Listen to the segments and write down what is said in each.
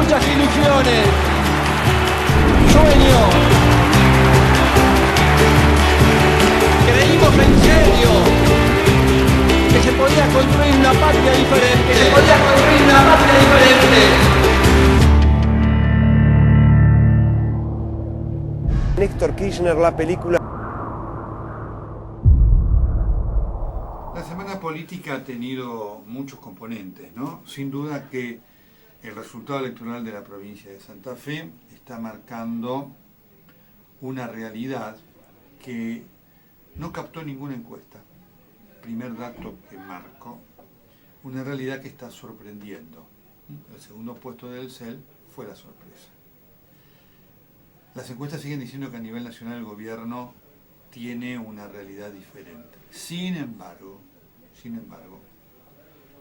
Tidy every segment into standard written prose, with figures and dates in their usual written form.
muchas ilusiones, sueños. Creímos en serio que se podía construir una patria diferente. Néstor Kirchner, la película. La semana política ha tenido muchos componentes, ¿no? Sin duda que el resultado electoral de la provincia de Santa Fe está marcando una realidad que no captó ninguna encuesta. Primer dato que marco, una realidad que está sorprendiendo. El segundo puesto del CEL fue la sorpresa. Las encuestas siguen diciendo que a nivel nacional el gobierno tiene una realidad diferente. Sin embargo,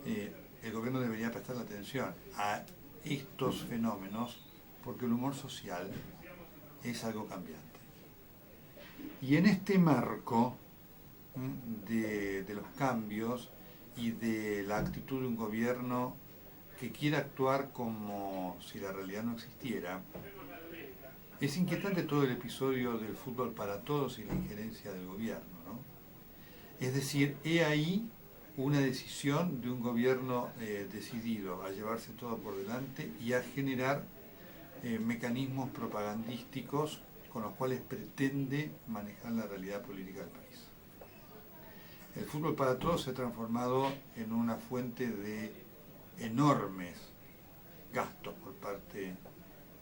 el gobierno debería prestar atención a estos fenómenos porque el humor social es algo cambiante. Y en este marco de los cambios y de la actitud de un gobierno que quiere actuar como si la realidad no existiera, es inquietante todo el episodio del fútbol para todos y la injerencia del gobierno, ¿no? Es decir, he ahí una decisión de un gobierno decidido a llevarse todo por delante y a generar mecanismos propagandísticos con los cuales pretende manejar la realidad política del país. El fútbol para todos se ha transformado en una fuente de enormes gastos por parte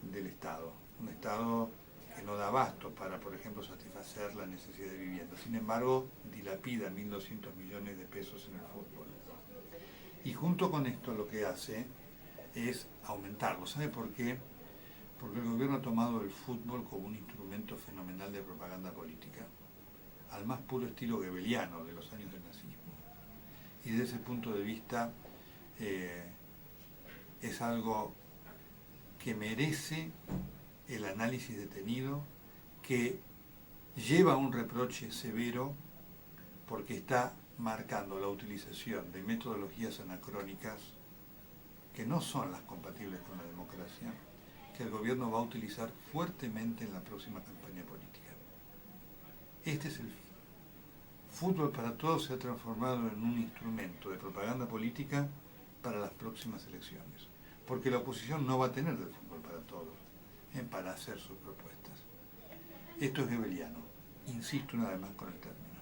del Estado. Un Estado que no da abasto para, por ejemplo, satisfacer la necesidad de vivienda. Sin embargo, dilapida 1.200 millones de pesos en el fútbol. Y junto con esto lo que hace es aumentarlo. ¿Sabe por qué? Porque el gobierno ha tomado el fútbol como un instrumento fenomenal de propaganda política, al más puro estilo goebbeliano de los años del nazismo. Y desde ese punto de vista es algo que merece el análisis detenido, que lleva un reproche severo porque está marcando la utilización de metodologías anacrónicas que no son las compatibles con la democracia, que el gobierno va a utilizar fuertemente en la próxima campaña política. Este es el fin. Fútbol para todos se ha transformado en un instrumento de propaganda política para las próximas elecciones, porque la oposición no va a tener del fútbol para todos para hacer sus propuestas. Esto es goebbeliano, insisto una vez más con el término,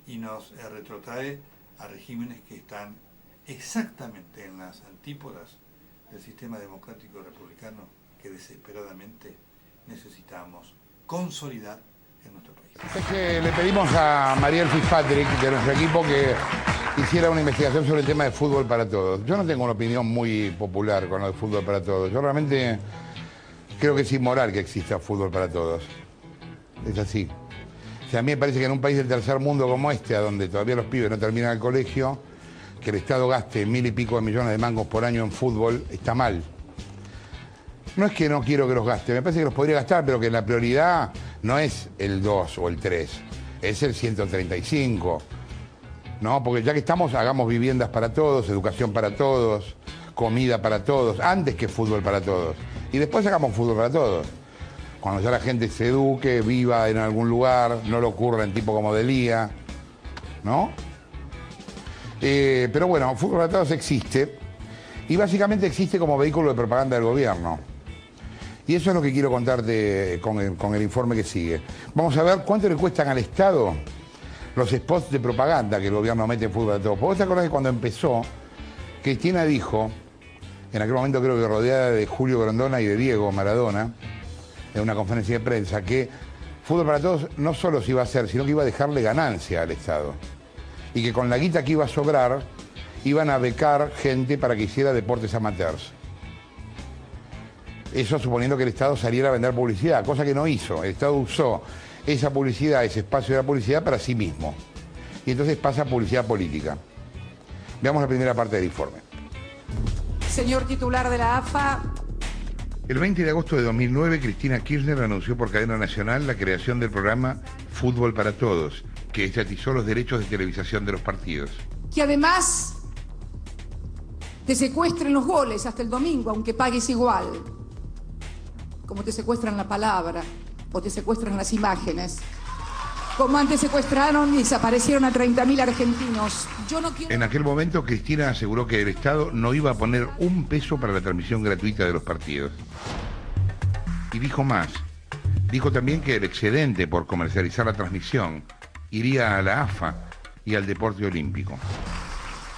y nos retrotrae a regímenes que están exactamente en las antípodas del sistema democrático republicano que desesperadamente necesitamos consolidar en nuestro país. Es que le pedimos a Mariel Fitzpatrick, de nuestro equipo, que hiciera una investigación sobre el tema de fútbol para todos. Yo no tengo una opinión muy popular con lo de fútbol para todos. Yo realmente creo que es inmoral que exista fútbol para todos. Es así. O sea, a mí me parece que en un país del tercer mundo como este, a donde todavía los pibes no terminan el colegio, que el Estado gaste 1.000 y pico de millones de mangos por año en fútbol, está mal. No es que no quiero que los gaste, me parece que los podría gastar, pero que la prioridad no es el 2 o el 3, es el 135. ¿No? Porque ya que estamos, hagamos viviendas para todos, educación para todos, comida para todos, antes que fútbol para todos. Y después hagamos fútbol para todos. Cuando ya la gente se eduque, viva en algún lugar, no lo ocurra en tipo como Delía, ¿no? Pero bueno, fútbol para todos existe, y básicamente existe como vehículo de propaganda del gobierno. Y eso es lo que quiero contarte con el informe que sigue. Vamos a ver cuánto le cuestan al Estado los spots de propaganda que el gobierno mete en fútbol para todos. ¿Vos te acordás que cuando empezó, Cristina dijo, en aquel momento creo que rodeada de Julio Grondona y de Diego Maradona, en una conferencia de prensa, que fútbol para todos no solo se iba a hacer, sino que iba a dejarle ganancia al Estado. Y que con la guita que iba a sobrar, iban a becar gente para que hiciera deportes amateurs. Eso suponiendo que el Estado saliera a vender publicidad, cosa que no hizo. El Estado usó esa publicidad, ese espacio de la publicidad para sí mismo. Y entonces pasa a publicidad política. Veamos la primera parte del informe. Señor titular de la AFA. El 20 de agosto de 2009, Cristina Kirchner anunció por cadena nacional la creación del programa Fútbol para Todos, que estatizó los derechos de televisación de los partidos. Que además te secuestren los goles hasta el domingo, aunque pagues igual. Como te secuestran la palabra o te secuestran las imágenes. Como antes secuestraron y desaparecieron a 30.000 argentinos. Yo no quiero... En aquel momento, Cristina aseguró que el Estado no iba a poner un peso para la transmisión gratuita de los partidos. Y dijo más. Dijo también que el excedente por comercializar la transmisión iría a la AFA y al deporte olímpico.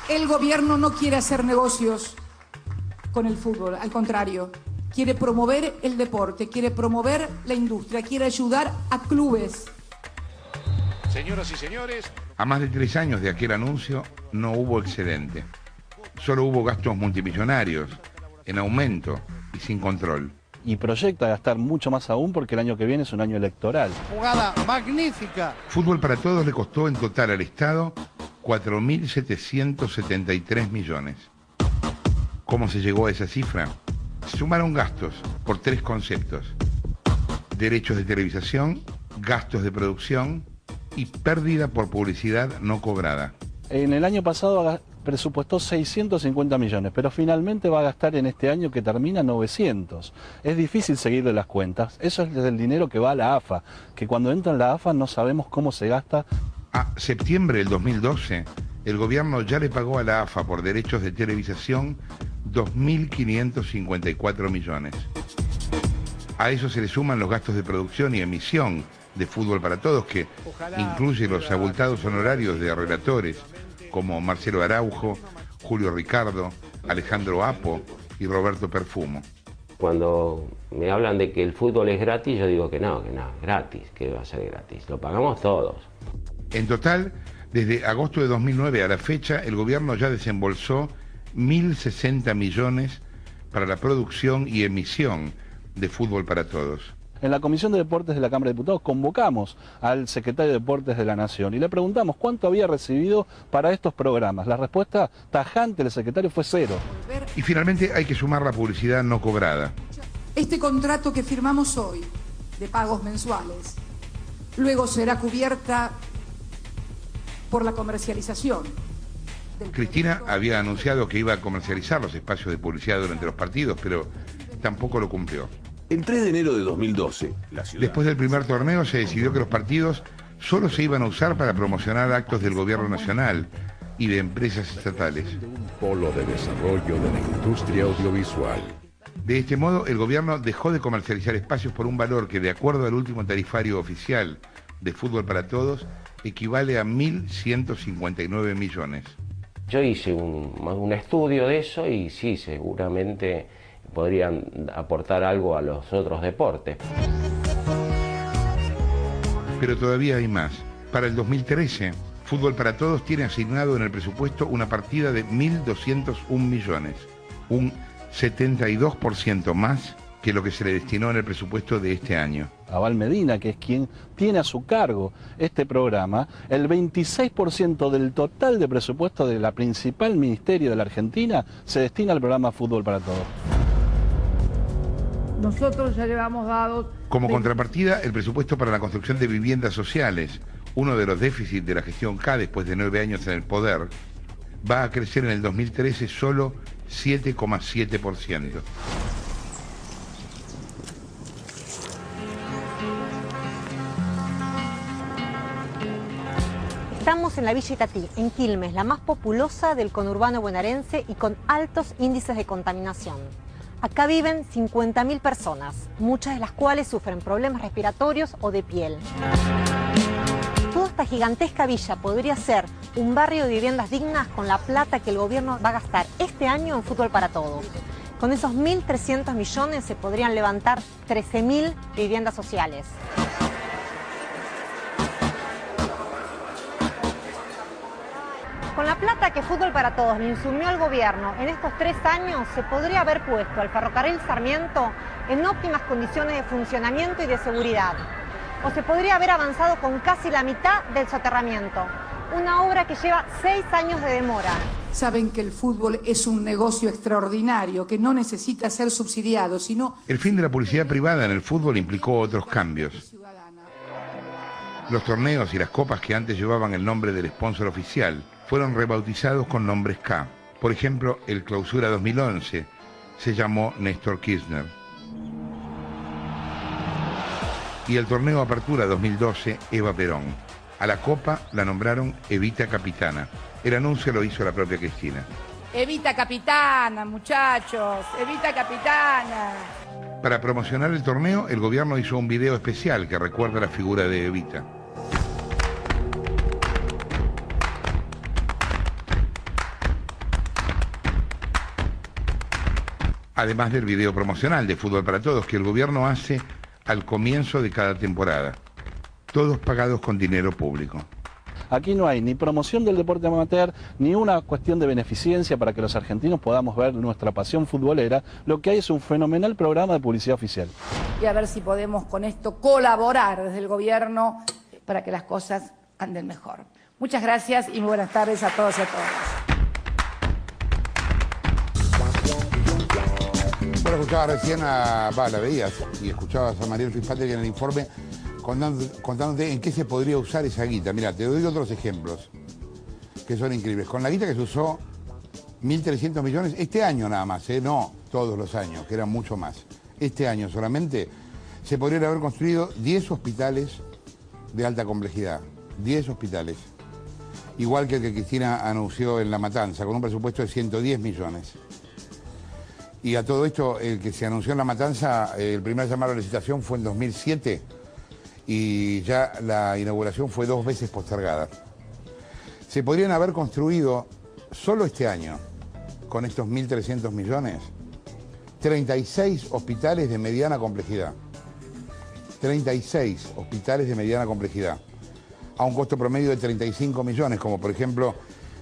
El gobierno no quiere hacer negocios con el fútbol, al contrario. Quiere promover el deporte, quiere promover la industria, quiere ayudar a clubes. Señoras y señores... A más de 3 años de aquel anuncio no hubo excedente. Solo hubo gastos multimillonarios, en aumento y sin control. Y proyecta gastar mucho más aún porque el año que viene es un año electoral. Jugada magnífica. Fútbol para Todos le costó en total al Estado 4.773 millones. ¿Cómo se llegó a esa cifra? Se sumaron gastos por 3 conceptos: derechos de televisación, gastos de producción y pérdida por publicidad no cobrada. En el año pasado presupuestó 650 millones, pero finalmente va a gastar en este año que termina 900. Es difícil seguirle las cuentas. Eso es el dinero que va a la AFA, que cuando entra en la AFA no sabemos cómo se gasta. A septiembre del 2012, el gobierno ya le pagó a la AFA por derechos de televisación 2.554 millones. A eso se le suman los gastos de producción y emisión de Fútbol para Todos, que incluye los abultados honorarios de relatores como Marcelo Araujo, Julio Ricardo, Alejandro Apo y Roberto Perfumo. Cuando me hablan de que el fútbol es gratis, yo digo que no, gratis, que va a ser gratis, lo pagamos todos. En total, desde agosto de 2009 a la fecha, el gobierno ya desembolsó 1.060 millones para la producción y emisión de Fútbol para Todos. En la Comisión de Deportes de la Cámara de Diputados convocamos al secretario de Deportes de la Nación y le preguntamos cuánto había recibido para estos programas. La respuesta tajante del secretario fue 0. Y finalmente hay que sumar la publicidad no cobrada. Este contrato que firmamos hoy, de pagos mensuales, luego será cubierta por la comercialización. Cristina había anunciado que iba a comercializar los espacios de publicidad durante los partidos, pero tampoco lo cumplió. El 3 de enero de 2012, la ciudad... Después del primer torneo se decidió que los partidos solo se iban a usar para promocionar actos del gobierno nacional y de empresas estatales. Un polo de desarrollo de la industria audiovisual. De este modo, el gobierno dejó de comercializar espacios por un valor que, de acuerdo al último tarifario oficial de Fútbol para Todos, equivale a 1.159 millones. Yo hice un estudio de eso y sí, seguramente podrían aportar algo a los otros deportes. Pero todavía hay más. Para el 2013, Fútbol para Todos tiene asignado en el presupuesto una partida de 1.201 millones, un 72% más que lo que se le destinó en el presupuesto de este año. Abal Medina, que es quien tiene a su cargo este programa, el 26% del total de presupuesto de la principal ministerio de la Argentina se destina al programa Fútbol para Todos. Nosotros ya llevamos dados... Como contrapartida, el presupuesto para la construcción de viviendas sociales, uno de los déficits de la gestión K después de 9 años en el poder, va a crecer en el 2013 solo 7,7%. Estamos en la Villa Itatí, en Quilmes, la más populosa del conurbano bonaerense y con altos índices de contaminación. Acá viven 50.000 personas, muchas de las cuales sufren problemas respiratorios o de piel. Toda esta gigantesca villa podría ser un barrio de viviendas dignas con la plata que el gobierno va a gastar este año en Fútbol para Todos. Con esos 1.300 millones se podrían levantar 13.000 viviendas sociales. Con la plata que Fútbol para Todos le insumió al gobierno en estos 3 años, se podría haber puesto al ferrocarril Sarmiento en óptimas condiciones de funcionamiento y de seguridad. O se podría haber avanzado con casi la mitad del soterramiento. Una obra que lleva 6 años de demora. Saben que el fútbol es un negocio extraordinario, que no necesita ser subsidiado, sino... El fin de la publicidad privada en el fútbol implicó otros cambios. Los torneos y las copas que antes llevaban el nombre del sponsor oficial fueron rebautizados con nombres K. Por ejemplo, el Clausura 2011 se llamó Néstor Kirchner. Y el torneo Apertura 2012, Eva Perón. A la Copa la nombraron Evita Capitana. El anuncio lo hizo la propia Cristina. Evita Capitana, muchachos, Evita Capitana. Para promocionar el torneo, el gobierno hizo un video especial que recuerda la figura de Evita. Además del video promocional de Fútbol para Todos que el gobierno hace al comienzo de cada temporada. Todos pagados con dinero público. Aquí no hay ni promoción del deporte amateur, ni una cuestión de beneficencia para que los argentinos podamos ver nuestra pasión futbolera. Lo que hay es un fenomenal programa de publicidad oficial. Y a ver si podemos con esto colaborar desde el gobierno para que las cosas anden mejor. Muchas gracias y muy buenas tardes a todos y a todas. Bueno, escuchabas recién la veías y escuchabas a Mariel Fitzpatrick en el informe contándote en qué se podría usar esa guita. Mira, te doy otros ejemplos que son increíbles. Con la guita que se usó, 1.300 millones, este año nada más, no todos los años, que eran mucho más. Este año solamente se podrían haber construido 10 hospitales de alta complejidad. 10 hospitales. Igual que el que Cristina anunció en La Matanza, con un presupuesto de 110 millones. Y a todo esto, el que se anunció en La Matanza, el primer llamado a licitación fue en 2007 y ya la inauguración fue 2 veces postergada. Se podrían haber construido solo este año, con estos 1.300 millones, 36 hospitales de mediana complejidad. 36 hospitales de mediana complejidad, a un costo promedio de 35 millones, como por ejemplo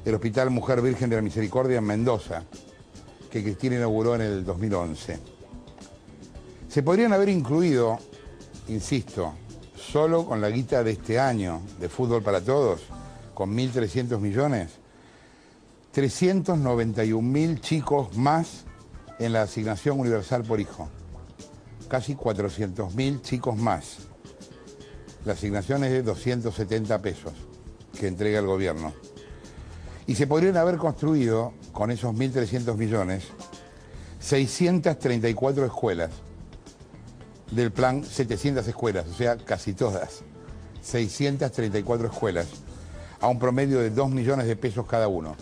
el Hospital Mujer Virgen de la Misericordia en Mendoza, que Cristina inauguró en el 2011. Se podrían haber incluido, insisto, solo con la guita de este año de Fútbol para Todos, con 1.300 millones, 391.000 chicos más en la asignación universal por hijo. Casi 400.000 chicos más. La asignación es de 270 pesos que entrega el gobierno. Y se podrían haber construido, con esos 1.300 millones, 634 escuelas del plan 700 escuelas, o sea, casi todas. 634 escuelas, a un promedio de 2 millones de pesos cada uno.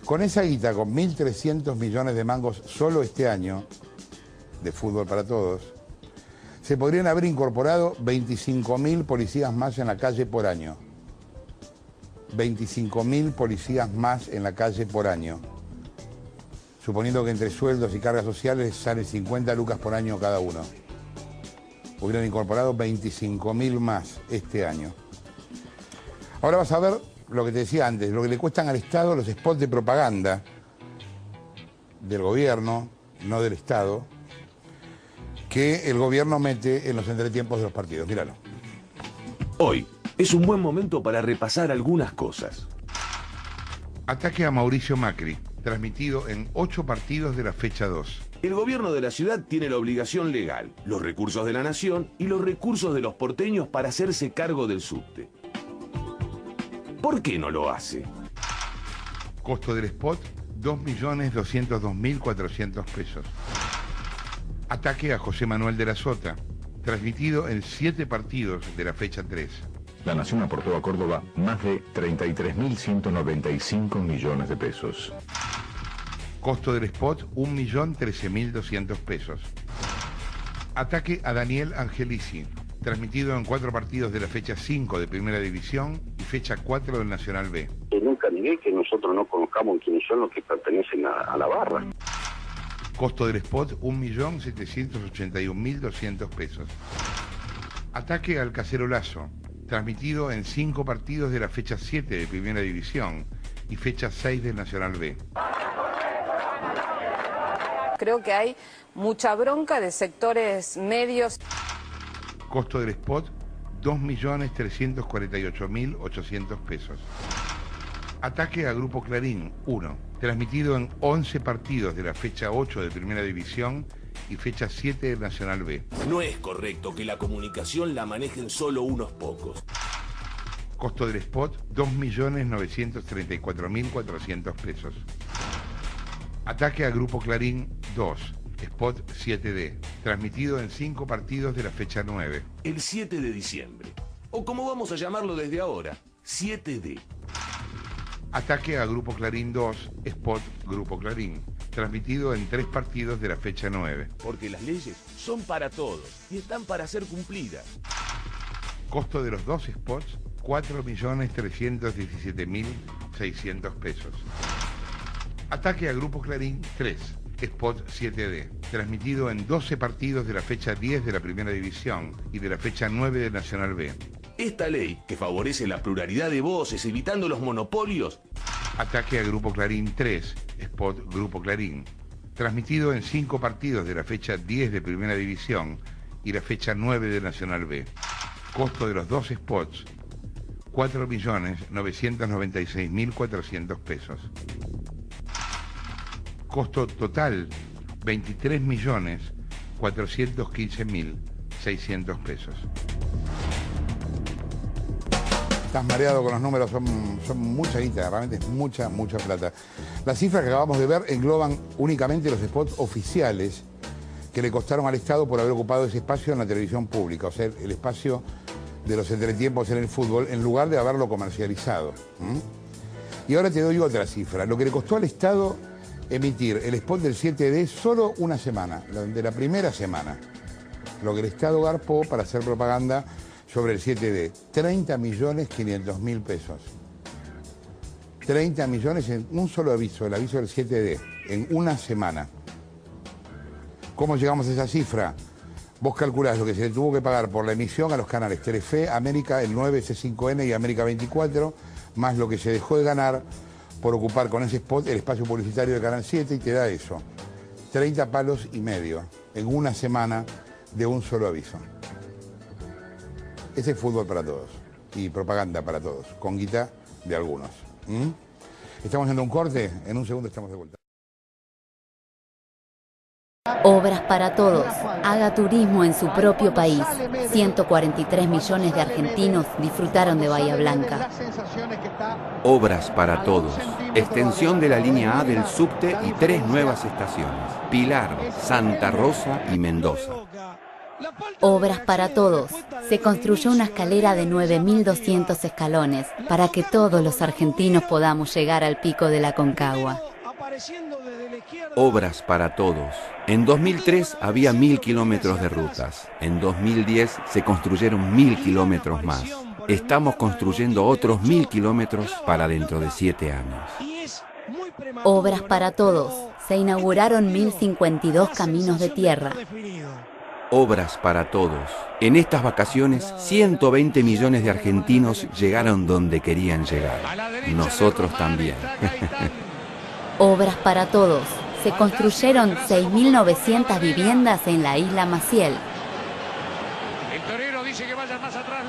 Con esa guita, con 1.300 millones de mangos solo este año, de Fútbol para Todos, se podrían haber incorporado 25.000 policías más en la calle por año. 25.000 policías más en la calle por año. Suponiendo que entre sueldos y cargas sociales sale 50 lucas por año cada uno. Hubieran incorporado 25.000 más este año. Ahora vas a ver lo que te decía antes, lo que le cuestan al Estado los spots de propaganda del gobierno, no del Estado, que el gobierno mete en los entretiempos de los partidos. Míralo. Hoy es un buen momento para repasar algunas cosas. Ataque a Mauricio Macri, transmitido en 8 partidos de la fecha 2. El gobierno de la ciudad tiene la obligación legal, los recursos de la nación y los recursos de los porteños para hacerse cargo del subte. ¿Por qué no lo hace? Costo del spot, 2.202.400 pesos. Ataque a José Manuel de la Sota, transmitido en 7 partidos de la fecha 3. La Nación aportó a Córdoba más de 33.195 millones de pesos. Costo del spot, 1.013.200 pesos. Ataque a Daniel Angelici, transmitido en 4 partidos de la fecha 5 de Primera División y fecha 4 del Nacional B. Nunca negué que nosotros no conozcamos quiénes son los que pertenecen a la barra. Costo del spot, 1.781.200 pesos. Ataque al Cacerolazo, transmitido en 5 partidos de la fecha 7 de Primera División y fecha 6 del Nacional B. Creo que hay mucha bronca de sectores medios. Costo del spot, 2.348.800 pesos. Ataque a Grupo Clarín, 1, transmitido en 11 partidos de la fecha 8 de Primera División y fecha 7 del Nacional B. No es correcto que la comunicación la manejen solo unos pocos. Costo del spot, 2.934.400 pesos. Ataque a Grupo Clarín 2, spot 7D, transmitido en 5 partidos de la fecha 9. El 7 de diciembre, o como vamos a llamarlo desde ahora, 7D. Ataque a Grupo Clarín 2, spot Grupo Clarín, transmitido en 3 partidos de la fecha 9. Porque las leyes son para todos y están para ser cumplidas. Costo de los 2 spots, 4.317.600 pesos. Ataque a Grupo Clarín 3, spot 7D, transmitido en 12 partidos de la fecha 10 de la Primera División y de la fecha 9 de Nacional B. Esta ley, que favorece la pluralidad de voces evitando los monopolios. Ataque a Grupo Clarín 3, spot Grupo Clarín, transmitido en 5 partidos de la fecha 10 de Primera División y la fecha 9 de Nacional B. Costo de los 2 spots, 4.996.400 pesos. Costo total, 23.415.600 pesos. Estás mareado con los números, son mucha guita, realmente es mucha plata. Las cifras que acabamos de ver engloban únicamente los spots oficiales que le costaron al Estado por haber ocupado ese espacio en la televisión pública, o sea, el espacio de los entretiempos en el fútbol, en lugar de haberlo comercializado. Y ahora te doy otra cifra. Lo que le costó al Estado emitir el spot del 7D solo una semana, de la primera semana. Lo que el Estado garpó para hacer propaganda sobre el 7D, 30.500.000 pesos. 30 millones en un solo aviso, el aviso del 7D, en una semana. ¿Cómo llegamos a esa cifra? Vos calculás lo que se le tuvo que pagar por la emisión a los canales Telefe, América, el 9, C5N y América 24, más lo que se dejó de ganar por ocupar con ese spot el espacio publicitario de Canal 7, y te da eso, 30 palos y medio en una semana de un solo aviso. Ese es fútbol para todos y propaganda para todos, con guita de algunos. Estamos haciendo un corte, en un segundo estamos de vuelta. Obras para Todos. Haga turismo en su propio país. 143 millones de argentinos disfrutaron de Bahía Blanca. Obras para Todos. Extensión de la línea A del subte y 3 nuevas estaciones. Pilar, Santa Rosa y Mendoza. Obras para Todos. Se construyó una escalera de 9.200 escalones para que todos los argentinos podamos llegar al pico de la Concagua. Obras para Todos. En 2003 había 1.000 kilómetros de rutas. En 2010 se construyeron 1.000 kilómetros más. Estamos construyendo otros 1.000 kilómetros para dentro de 7 años. Obras para Todos. Se inauguraron 1.052 caminos de tierra. Obras para Todos. En estas vacaciones, 120 millones de argentinos llegaron donde querían llegar. Nosotros también. Obras para Todos. Se construyeron 6.900 viviendas en la isla Maciel.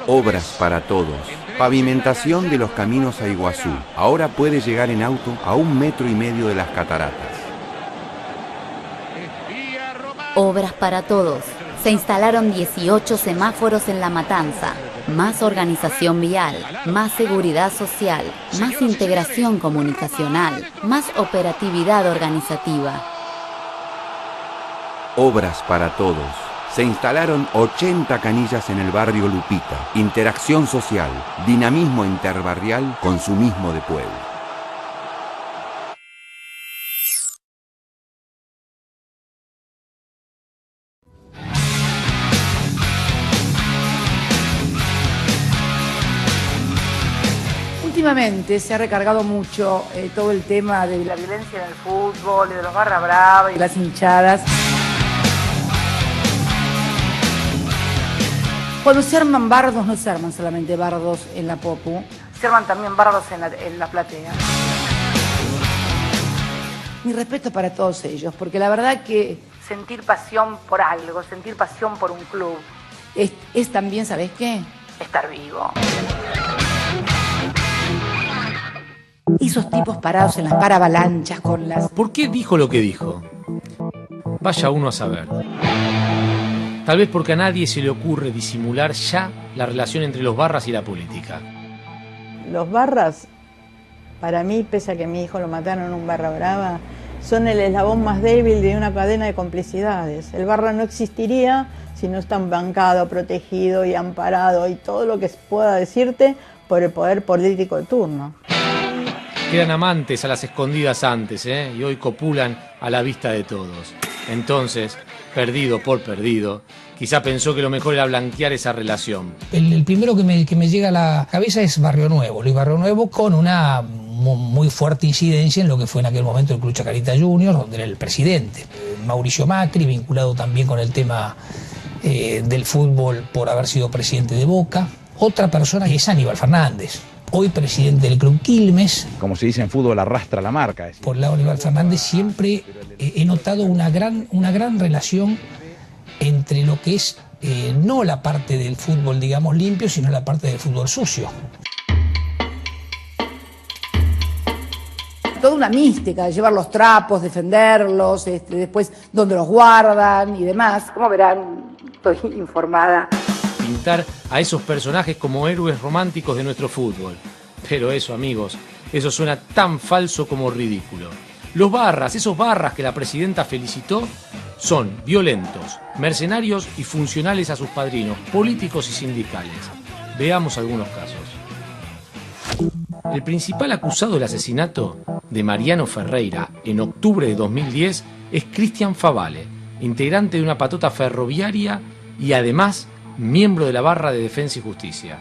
Obras para Todos. Pavimentación de los caminos a Iguazú. Ahora puede llegar en auto a 1,5 metros de las cataratas. Obras para Todos. Se instalaron 18 semáforos en La Matanza. Más organización vial, más seguridad social, más integración comunicacional, más operatividad organizativa. Obras para Todos. Se instalaron 80 canillas en el barrio Lupita. Interacción social, dinamismo interbarrial, consumismo de pueblo. Últimamente se ha recargado mucho todo el tema de la violencia en el fútbol, de los barra brava y las hinchadas. Cuando se arman bardos, no se arman solamente bardos en la Popu, se arman también bardos en la platea. Mi respeto para todos ellos, porque la verdad que sentir pasión por algo, sentir pasión por un club, es también, ¿sabes qué? Estar vivo. Esos tipos parados en las paravalanchas con las... ¿Por qué dijo lo que dijo? Vaya uno a saber. Tal vez porque a nadie se le ocurre disimular ya la relación entre los barras y la política. Los barras, para mí, pese a que mi hijo lo mataron en un barra brava, son el eslabón más débil de una cadena de complicidades. El barra no existiría si no está bancado, protegido y amparado y todo lo que pueda decirte por el poder político de turno. Eran amantes a las escondidas antes, y hoy copulan a la vista de todos. Entonces, perdido por perdido, quizá pensó que lo mejor era blanquear esa relación. El primero que me llega a la cabeza es Barrio Nuevo, Luis Barrio Nuevo, con una muy fuerte incidencia en lo que fue en aquel momento el Club Chacarita Juniors, donde era el presidente. Mauricio Macri, vinculado también con el tema del fútbol por haber sido presidente de Boca. Otra persona es Aníbal Fernández, hoy presidente del Club Quilmes. Como se dice en fútbol, arrastra la marca. Por el lado de Aníbal Fernández siempre he notado una gran relación entre lo que es no la parte del fútbol, digamos, limpio, sino la parte del fútbol sucio. Toda una mística de llevar los trapos, defenderlos, después dónde los guardan y demás. Como verán, estoy informada. Pintar a esos personajes como héroes románticos de nuestro fútbol. Pero eso, amigos, eso suena tan falso como ridículo. Los barras, esos barras que la presidenta felicitó, son violentos, mercenarios y funcionales a sus padrinos, políticos y sindicales. Veamos algunos casos. El principal acusado del asesinato de Mariano Ferreira en octubre de 2010 es Cristian Favale, integrante de una patota ferroviaria y además miembro de la barra de Defensa y Justicia.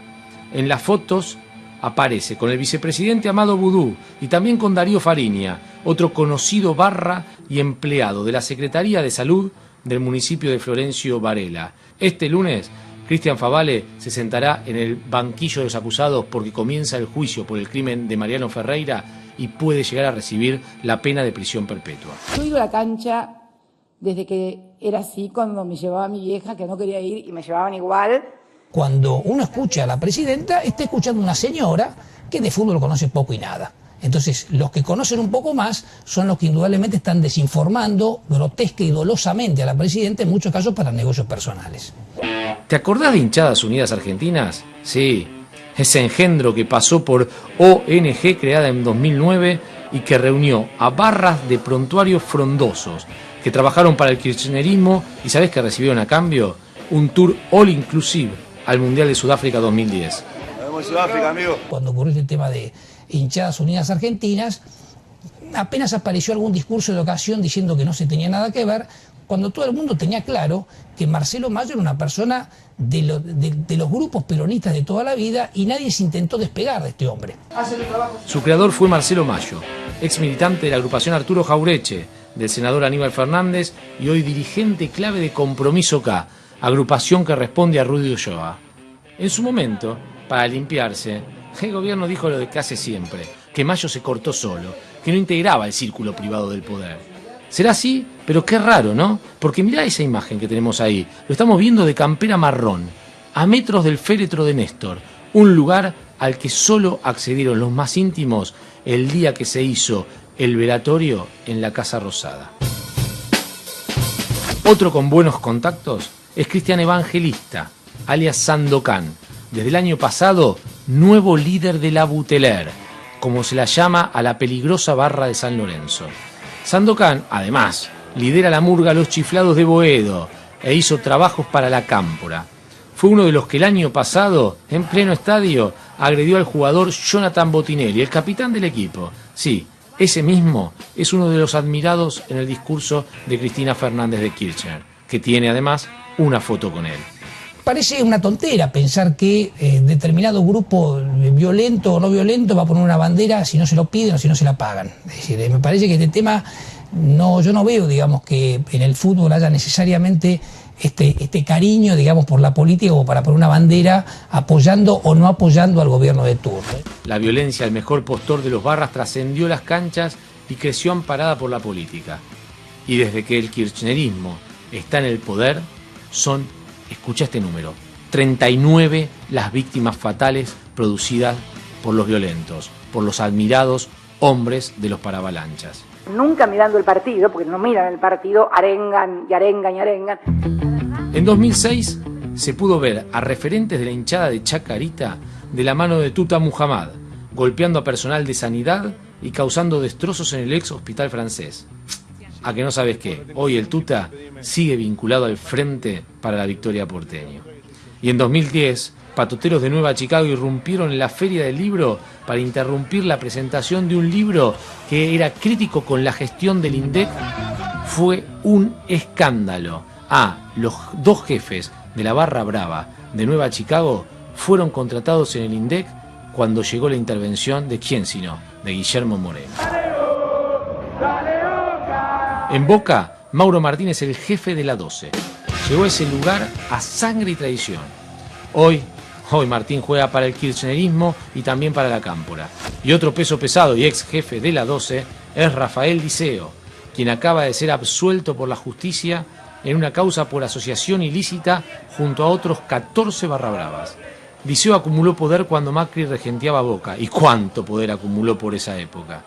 En las fotos aparece con el vicepresidente Amado Boudou y también con Darío Fariña, otro conocido barra y empleado de la Secretaría de Salud del municipio de Florencio Varela. Este lunes, Cristian Favale se sentará en el banquillo de los acusados porque comienza el juicio por el crimen de Mariano Ferreira y puede llegar a recibir la pena de prisión perpetua. Yo he ido a la cancha desde que era así, cuando me llevaba mi vieja, que no quería ir, y me llevaban igual. Cuando uno escucha a la presidenta, está escuchando a una señora que de fútbol conoce poco y nada. Entonces, los que conocen un poco más son los que indudablemente están desinformando grotesca y dolosamente a la presidenta, en muchos casos para negocios personales. ¿Te acordás de Hinchadas Unidas Argentinas? Sí, ese engendro que pasó por ONG creada en 2009 y que reunió a barras de prontuarios frondosos que trabajaron para el kirchnerismo y ¿sabés qué recibieron a cambio? Un tour all inclusive al Mundial de Sudáfrica 2010. Nos vemos en Sudáfrica, amigo. Cuando ocurrió este tema de Hinchadas Unidas Argentinas, apenas apareció algún discurso de ocasión diciendo que no se tenía nada que ver, cuando todo el mundo tenía claro que Marcelo Mayo era una persona de los grupos peronistas de toda la vida y nadie se intentó despegar de este hombre. Su creador fue Marcelo Mayo, ex militante de la agrupación Arturo Jaureche, del senador Aníbal Fernández y hoy dirigente clave de Compromiso K, agrupación que responde a Rudy Ulloa. En su momento, para limpiarse, el gobierno dijo lo que hace siempre, que Mayo se cortó solo, que no integraba el círculo privado del poder. Será así, pero qué raro, ¿no? Porque mirá esa imagen que tenemos ahí, lo estamos viendo de campera marrón, a metros del féretro de Néstor, un lugar al que solo accedieron los más íntimos el día que se hizo el velatorio en la Casa Rosada. Otro con buenos contactos es Cristian Evangelista, alias Sandokan, desde el año pasado nuevo líder de la Buteler, como se la llama a la peligrosa barra de San Lorenzo. Sandokan, además, lidera la murga Los Chiflados de Boedo e hizo trabajos para la Cámpora. Fue uno de los que el año pasado, en pleno estadio, agredió al jugador Jonathan Botinelli, el capitán del equipo. Sí, ese mismo es uno de los admirados en el discurso de Cristina Fernández de Kirchner, que tiene además una foto con él. Parece una tontera pensar que determinado grupo violento o no violento va a poner una bandera si no se lo piden o si no se la pagan. Es decir, me parece que este tema, yo no veo, digamos, que en el fútbol haya necesariamente este cariño, digamos, por la política o para poner una bandera apoyando o no apoyando al gobierno de turno. La violencia, el mejor postor de los barras, trascendió las canchas y creció amparada por la política. Y desde que el kirchnerismo está en el poder, son, escucha este número, 39 las víctimas fatales producidas por los violentos, por los admirados hombres de los paravalanchas. Nunca mirando el partido, porque no miran el partido, arengan y arengan y arengan. En 2006 se pudo ver a referentes de la hinchada de Chacarita de la mano de Tuta Muhammad, golpeando a personal de sanidad y causando destrozos en el ex hospital francés. ¿A que no sabes qué? Hoy el Tuta sigue vinculado al Frente para la Victoria porteño. Y en 2010, patoteros de Nueva Chicago irrumpieron en la Feria del Libro para interrumpir la presentación de un libro que era crítico con la gestión del INDEC. Fue un escándalo. Los dos jefes de la barra brava de Nueva Chicago fueron contratados en el INDEC cuando llegó la intervención de quién sino, de Guillermo Moreno. En Boca, Mauro Martínez, el jefe de la 12, llegó a ese lugar a sangre y traición. Hoy Martín juega para el kirchnerismo y también para la Cámpora. Y otro peso pesado y ex jefe de la 12 es Rafael Diceo, quien acaba de ser absuelto por la justicia en una causa por asociación ilícita junto a otros 14 barrabravas. Diceo acumuló poder cuando Macri regenteaba Boca. ¿Y cuánto poder acumuló por esa época?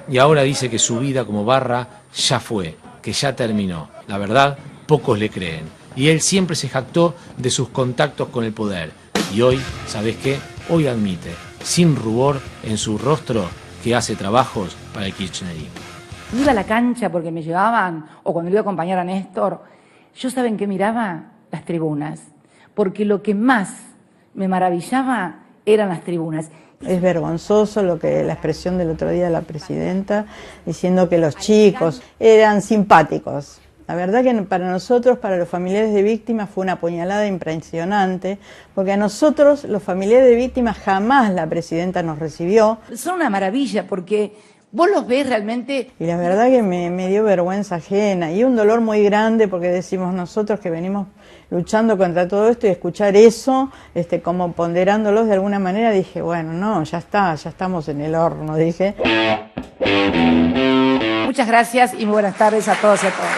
Y ahora dice que su vida como barra ya fue, que ya terminó. La verdad, pocos le creen. Y él siempre se jactó de sus contactos con el poder. Y hoy, ¿sabes qué? Hoy admite, sin rubor en su rostro, que hace trabajos para el kirchnerismo. Iba a la cancha porque me llevaban, o cuando le iba a acompañar a Néstor, yo ¿saben qué miraba? Las tribunas. Porque lo que más me maravillaba eran las tribunas. Es vergonzoso la expresión del otro día de la presidenta, diciendo que los chicos eran simpáticos. La verdad que para nosotros, para los familiares de víctimas, fue una puñalada impresionante, porque a nosotros, los familiares de víctimas, jamás la presidenta nos recibió. Son una maravilla, porque vos los ves realmente. Y la verdad que me dio vergüenza ajena y un dolor muy grande, porque decimos nosotros que venimos luchando contra todo esto y escuchar eso, como ponderándolos de alguna manera, dije, bueno, no, ya está, ya estamos en el horno, dije. Muchas gracias y muy buenas tardes a todos y a todas.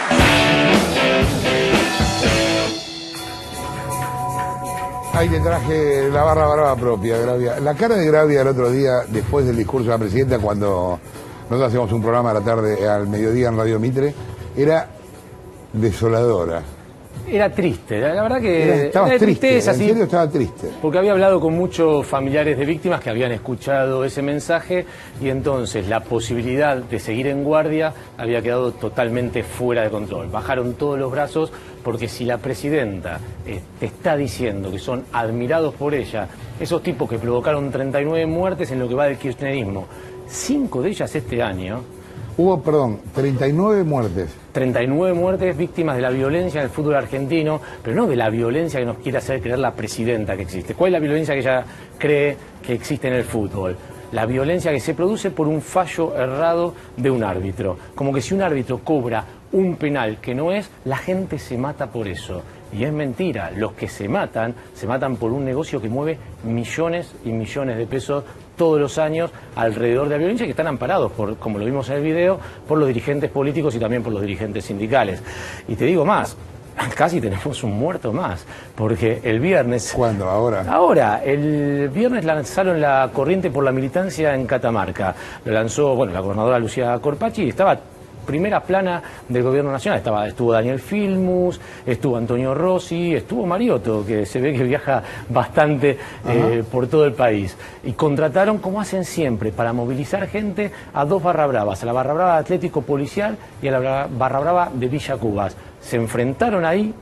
Ahí te traje la barra brava propia, Gravia. La cara de Gravia el otro día, después del discurso de la presidenta, cuando nosotros hacíamos un programa a la tarde, al mediodía en Radio Mitre, era desoladora. Era triste, la verdad que estaba triste, en serio estaba triste. Porque había hablado con muchos familiares de víctimas que habían escuchado ese mensaje y entonces la posibilidad de seguir en guardia había quedado totalmente fuera de control. Bajaron todos los brazos porque si la presidenta te está diciendo que son admirados por ella, esos tipos que provocaron 39 muertes en lo que va del kirchnerismo, 5 de ellas este año. Hubo, 39 muertes. 39 muertes víctimas de la violencia en el fútbol argentino, pero no de la violencia que nos quiere hacer creer la presidenta que existe. ¿Cuál es la violencia que ella cree que existe en el fútbol? La violencia que se produce por un fallo errado de un árbitro. Como que si un árbitro cobra un penal que no es, la gente se mata por eso. Y es mentira, los que se matan por un negocio que mueve millones y millones de pesos todos los años alrededor de la violencia, que están amparados, como lo vimos en el video, por los dirigentes políticos y también por los dirigentes sindicales. Y te digo más, casi tenemos un muerto más, porque el viernes... ¿Cuándo? ¿Ahora? Ahora, el viernes lanzaron la corriente por la militancia en Catamarca. Lo lanzó, la gobernadora Lucía Corpachi y estaba primera plana del gobierno nacional. Estuvo Daniel Filmus, estuvo Antonio Rossi, estuvo Mariotto, que se ve que viaja bastante por todo el país. Y contrataron, como hacen siempre, para movilizar gente a 2 barra bravas, a la barra brava de Atlético Policial y a la barra brava de Villa Cubas. Se enfrentaron ahí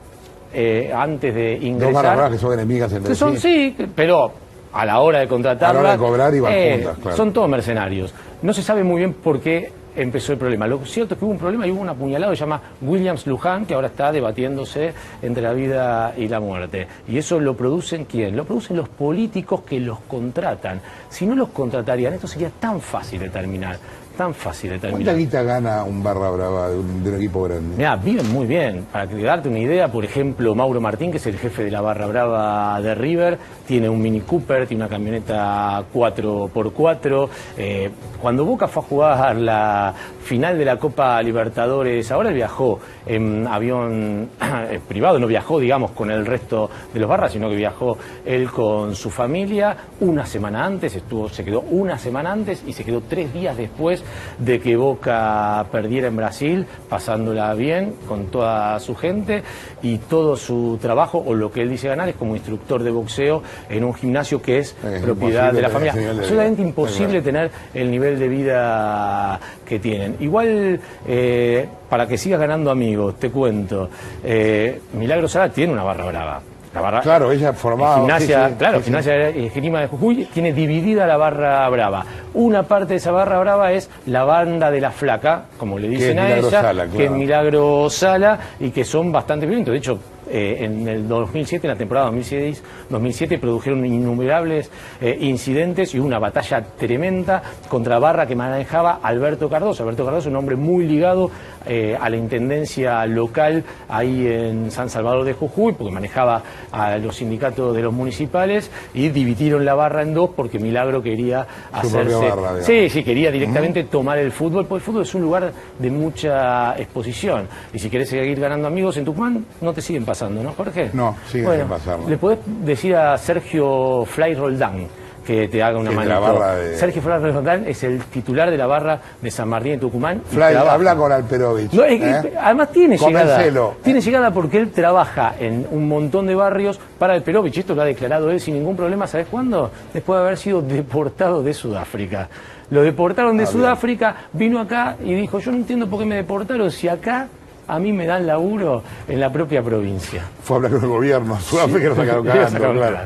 antes de ingresar. 2 barra bravas que son enemigas entre sí. Sí, pero a la hora de contratarla, a la hora de cobrar iban juntas, claro. Son todos mercenarios. No se sabe muy bien por qué empezó el problema. Lo cierto es que hubo un problema y hubo un apuñalado que se llama Williams Luján, que ahora está debatiéndose entre la vida y la muerte. Y eso lo producen ¿quién? Lo producen los políticos que los contratan. Si no los contratarían, esto sería tan fácil de terminar. Tan fácil de terminar. ¿Cuánta guita gana un barra brava de un equipo grande? Mirá, viven muy bien. Para darte una idea, por ejemplo, Mauro Martín, que es el jefe de la barra brava de River, tiene un Mini Cooper, tiene una camioneta 4x4. Cuando Boca fue a jugar la final de la Copa Libertadores. Ahora él viajó en avión privado, no viajó, digamos, con el resto de los barras, sino que viajó él con su familia una semana antes, se quedó una semana antes y se quedó 3 días después de que Boca perdiera en Brasil, pasándola bien con toda su gente, y todo su trabajo, o lo que él dice ganar, es como instructor de boxeo en un gimnasio que es propiedad de la familia. Absolutamente imposible tener el nivel de vida que tienen. Igual, para que sigas ganando amigos, te cuento, Milagro Sala tiene una barra brava. La barra, claro, ella formaba... Gimnasia, sí, sí, claro, sí, Gimnasia Esgrima de Jujuy tiene dividida la barra brava. Una parte de esa barra brava es la banda de la flaca, como le dicen a ella, Sala, claro, que es Milagro Sala, y que son bastante violentos. De hecho, en el 2007, en la temporada 2006-2007, produjeron innumerables incidentes y una batalla tremenda contra la barra que manejaba Alberto Cardoso. Alberto Cardoso, un hombre muy ligado a la intendencia local ahí en San Salvador de Jujuy, porque manejaba a los sindicatos de los municipales, y dividieron la barra en dos porque Milagro quería hacerse... barra, sí, quería directamente tomar el fútbol, porque el fútbol es un lugar de mucha exposición. Y si querés seguir ganando amigos en Tucumán, no te siguen pasando, ¿no, Jorge? No, siguen sin pasarlo. Le podés decir a Sergio Fly Roldán que te haga una manito. Sergio Fly Roldán es el titular de la barra de San Martín en Tucumán. Fly, habla con Alperovich. No, además tiene llegada. Convencelo. Tiene llegada porque él trabaja en un montón de barrios para Alperovich. Esto lo ha declarado él sin ningún problema. ¿Sabes cuándo? Después de haber sido deportado de Sudáfrica. Lo deportaron de Sudáfrica, vino acá y dijo: yo no entiendo por qué me deportaron si acá a mí me dan laburo en la propia provincia. Fue a hablar con el gobierno, Sudáfrica lo sacaron cagando, claro.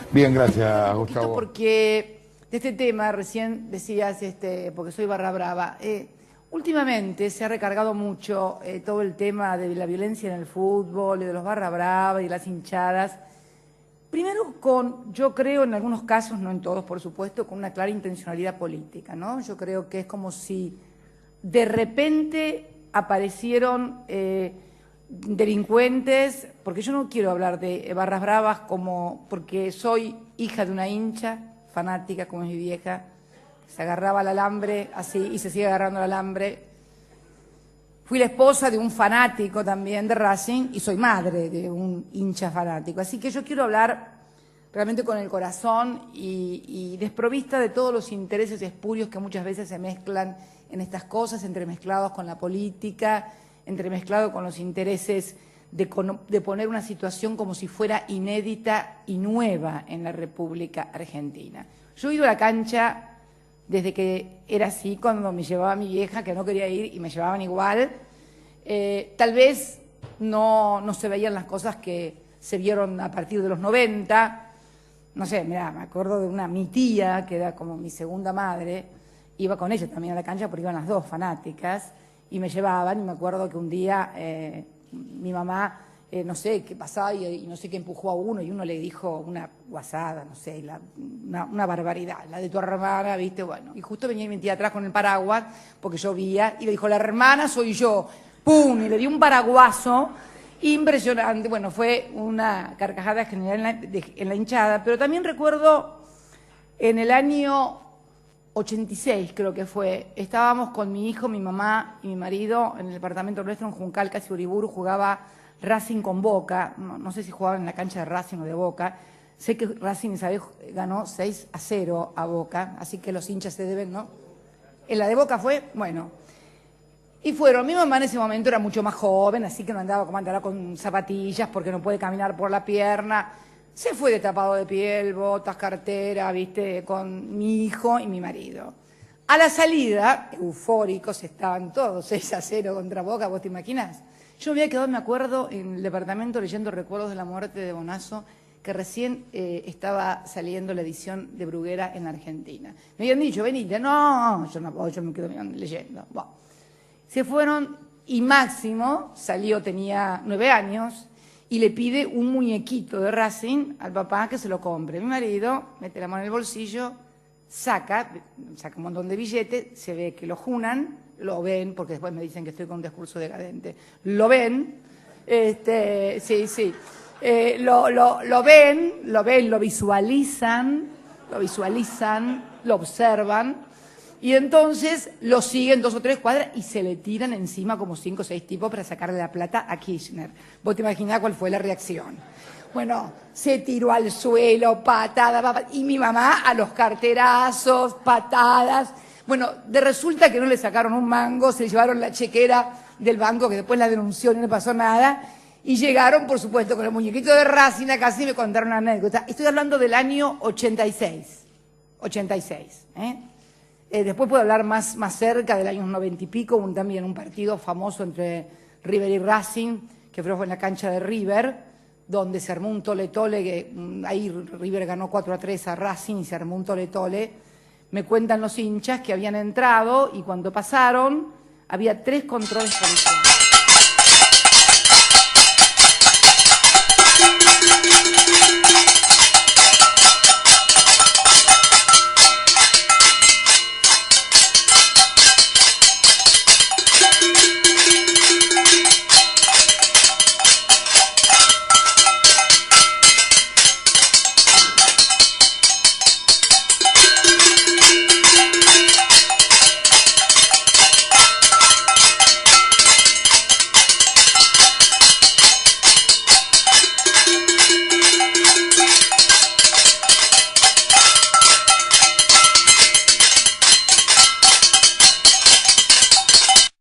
Bien, gracias, Gustavo. Porque de este tema recién decías, porque soy barra brava, últimamente se ha recargado mucho todo el tema de la violencia en el fútbol, de los barra brava y las hinchadas. Primero yo creo en algunos casos, no en todos por supuesto, con una clara intencionalidad política, ¿no? Yo creo que es como si de repente aparecieron delincuentes, porque yo no quiero hablar de barras bravas porque soy hija de una hincha fanática como es mi vieja, se agarraba al alambre así y se sigue agarrando al alambre. Fui la esposa de un fanático también de Racing y soy madre de un hincha fanático, así que yo quiero hablar realmente con el corazón y desprovista de todos los intereses espurios que muchas veces se mezclan en estas cosas, entremezclados con la política, entremezclado con los intereses de poner una situación como si fuera inédita y nueva en la República Argentina. Yo he ido a la cancha desde que era así, cuando me llevaba mi vieja, que no quería ir y me llevaban igual. Tal vez no se veían las cosas que se vieron a partir de los 90. No sé, mirá, me acuerdo de mi tía, que era como mi segunda madre, iba con ella también a la cancha porque iban las dos fanáticas y me llevaban, y me acuerdo que un día mi mamá, no sé qué pasaba y no sé qué empujó a uno y uno le dijo una guasada, no sé, una barbaridad, la de tu hermana, ¿viste? Bueno, y justo venía mi tía atrás con el paraguas porque llovía y le dijo: la hermana soy yo, ¡pum! Y le dio un paraguaso impresionante. Bueno, fue una carcajada general en la hinchada, pero también recuerdo en el año 86, creo que fue, estábamos con mi hijo, mi mamá y mi marido en el departamento nuestro en Juncal, casi Uriburu, jugaba Racing con Boca, no sé si jugaban en la cancha de Racing o de Boca. Sé que Racing esa vez ganó 6-0 a Boca, así que los hinchas se deben, ¿no? En la de Boca fue, bueno. Y fueron, mi mamá en ese momento era mucho más joven, así que no andaba como andará con zapatillas porque no puede caminar por la pierna. Se fue de tapado de piel, botas, cartera, ¿viste? Con mi hijo y mi marido. A la salida, eufóricos estaban todos, 6-0 contra Boca, ¿vos te imaginás? Yo me había quedado, me acuerdo, en el departamento leyendo Recuerdos de la muerte de Bonazo, que recién estaba saliendo la edición de Bruguera en Argentina. Me habían dicho: venite. No, yo no puedo, yo me quedo leyendo. Bueno, se fueron y Máximo salió, tenía 9 años, y le pide un muñequito de Racing al papá que se lo compre. Mi marido mete la mano en el bolsillo, saca un montón de billetes, se ve que lo junan, lo ven, porque después me dicen que estoy con un discurso decadente, lo ven, sí, lo ven, lo visualizan, lo observan, Y entonces lo siguen 2 o 3 cuadras y se le tiran encima como 5 o 6 tipos para sacarle la plata a Kirchner. Vos te imaginás cuál fue la reacción. Bueno, se tiró al suelo, patada, y mi mamá a los carterazos, patadas. Bueno, resulta que no le sacaron un mango, se llevaron la chequera del banco, que después la denunció y no le pasó nada. Y llegaron, por supuesto, con el muñequito de Racing, casi me contaron una anécdota. Estoy hablando del año 86. 86, ¿eh? Después puedo hablar más cerca del año 90 y pico, también un partido famoso entre River y Racing, que fue en la cancha de River, donde se armó un tole-tole, que ahí River ganó 4-3 a Racing y se armó un tole-tole. Me cuentan los hinchas que habían entrado y cuando pasaron había 3 controles policiales.